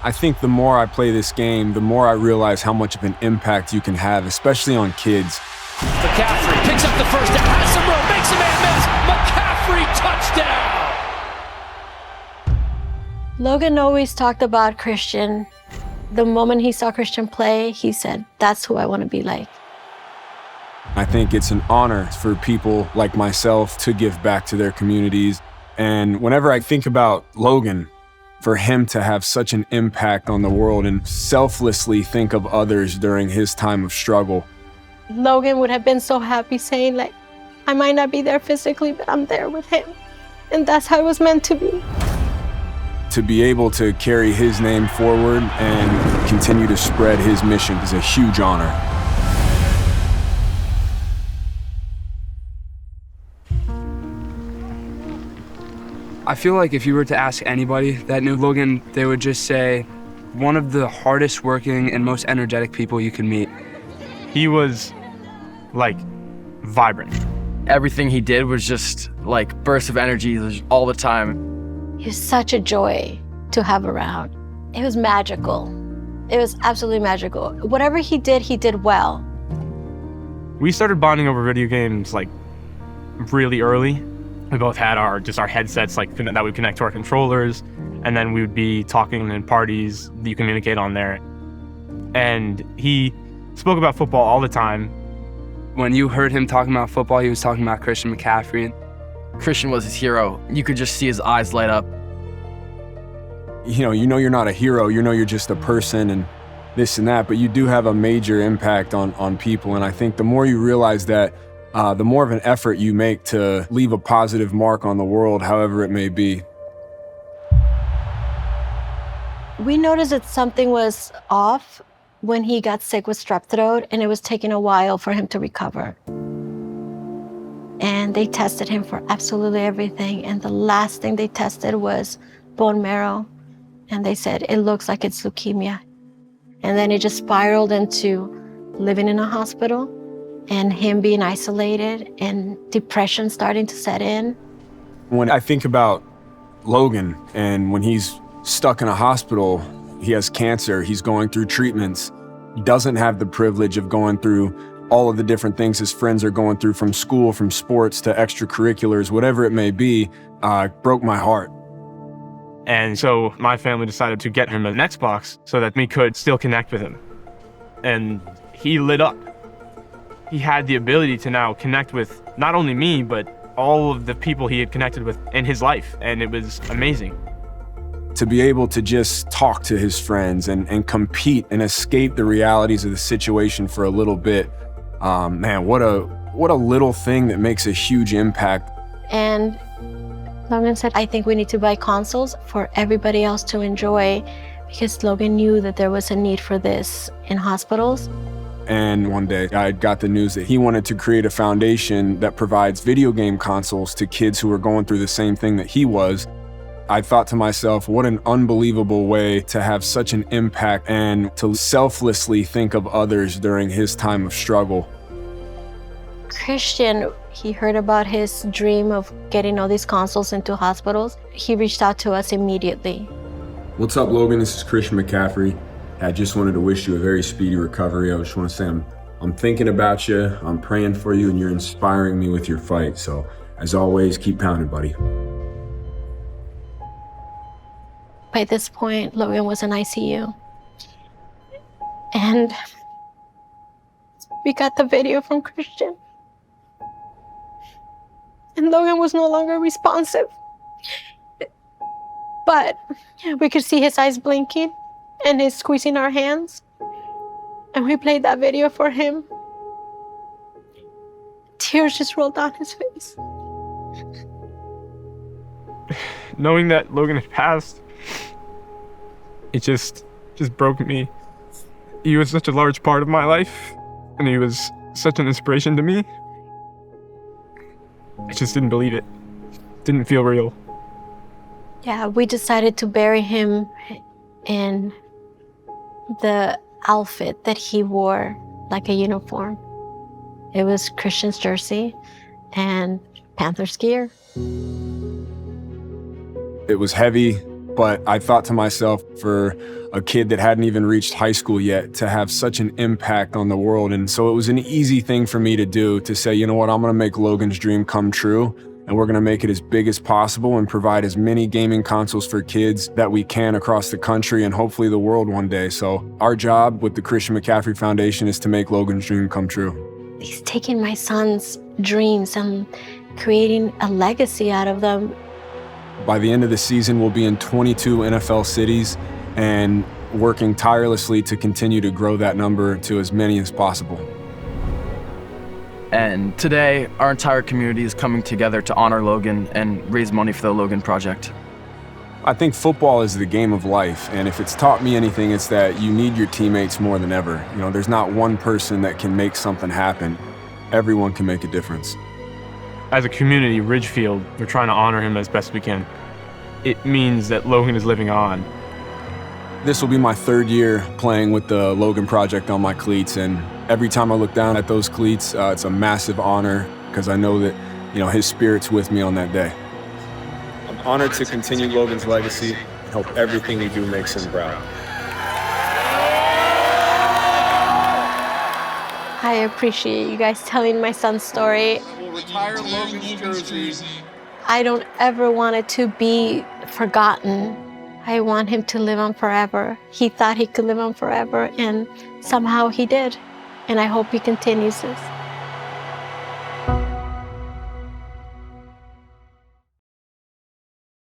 I think the more I play this game, the more I realize how much of an impact you can have, especially on kids. McCaffrey picks up the first down, has some room, makes a man miss. McCaffrey touchdown. Logan always talked about Christian. The moment he saw Christian play, he said, that's who I want to be like. I think it's an honor for people like myself to give back to their communities. And whenever I think about Logan, for him to have such an impact on the world and selflessly think of others during his time of struggle. Logan would have been so happy saying, like, I might not be there physically, but I'm there with him. And that's how it was meant to be. To be able to carry his name forward and continue to spread his mission is a huge honor. I feel like if you were to ask anybody that knew Logan, they would just say, one of the hardest working and most energetic people you can meet. He was, like, vibrant. Everything he did was just, like, bursts of energy all the time. He was such a joy to have around. It was magical. It was absolutely magical. Whatever he did well. We started bonding over video games, like, really early. We both had our headsets like that would connect to our controllers, and then we would be talking in parties that you communicate on there. And he spoke about football all the time. When you heard him talking about football, he was talking about Christian McCaffrey. Christian was his hero. You could just see his eyes light up. You know you're not a hero, you're just a person and this and that, but you do have a major impact on people. And I think the more you realize that, the more of an effort you make to leave a positive mark on the world, however it may be. We noticed that something was off when he got sick with strep throat, and it was taking a while for him to recover. And they tested him for absolutely everything, and the last thing they tested was bone marrow, and they said, it looks like it's leukemia. And then it just spiraled into living in a hospital, and him being isolated and depression starting to set in. When I think about Logan and when he's stuck in a hospital, he has cancer, he's going through treatments, doesn't have the privilege of going through all of the different things his friends are going through, from school, from sports to extracurriculars, whatever it may be, broke my heart. And so my family decided to get him an Xbox so that we could still connect with him. And he lit up. He had the ability to now connect with not only me, but all of the people he had connected with in his life, and it was amazing. To be able to just talk to his friends and compete and escape the realities of the situation for a little bit, man, what a little thing that makes a huge impact. And Logan said, I think we need to buy consoles for everybody else to enjoy, because Logan knew that there was a need for this in hospitals. And one day I got the news that he wanted to create a foundation that provides video game consoles to kids who are going through the same thing that he was. I thought to myself, what an unbelievable way to have such an impact and to selflessly think of others during his time of struggle. Christian, he heard about his dream of getting all these consoles into hospitals. He reached out to us immediately. What's up, Logan? This is Christian McCaffrey. I just wanted to wish you a very speedy recovery. I just want to say I'm thinking about you, I'm praying for you, and you're inspiring me with your fight. So, as always, keep pounding, buddy. By this point, Logan was in ICU. And we got the video from Christian. And Logan was no longer responsive. But we could see his eyes blinking and he's squeezing our hands. And we played that video for him. Tears just rolled down his face. Knowing that Logan had passed, it just broke me. He was such a large part of my life, and he was such an inspiration to me. I just didn't believe it. Didn't feel real. Yeah, we decided to bury him in the outfit that he wore, like a uniform. It was Christian's jersey and Panthers gear. It was heavy, But I thought to myself, for a kid that hadn't even reached high school yet, to have such an impact on the world. And so it was an easy thing for me to do, to say, you know what, I'm gonna make Logan's dream come true, and we're gonna make it as big as possible and provide as many gaming consoles for kids that we can across the country and hopefully the world one day. So our job with the Christian McCaffrey Foundation is to make Logan's dream come true. He's taking my son's dreams and creating a legacy out of them. By the end of the season, we'll be in 22 NFL cities and working tirelessly to continue to grow that number to as many as possible. And today, our entire community is coming together to honor Logan and raise money for the Logan Project. I think football is the game of life, and if it's taught me anything, it's that you need your teammates more than ever. You know, there's not one person that can make something happen. Everyone can make a difference. As a community, Ridgefield, we're trying to honor him as best we can. It means that Logan is living on. This will be my third year playing with the Logan Project on my cleats, and every time I look down at those cleats, it's a massive honor because I know that, you know, his spirit's with me on that day. I'm honored to continue Logan's legacy and hope everything we do makes him proud. I appreciate you guys telling my son's story. We'll retire Logan's jersey. I don't ever want it to be forgotten. I want him to live on forever. He thought he could live on forever, and somehow he did. And I hope he continues this.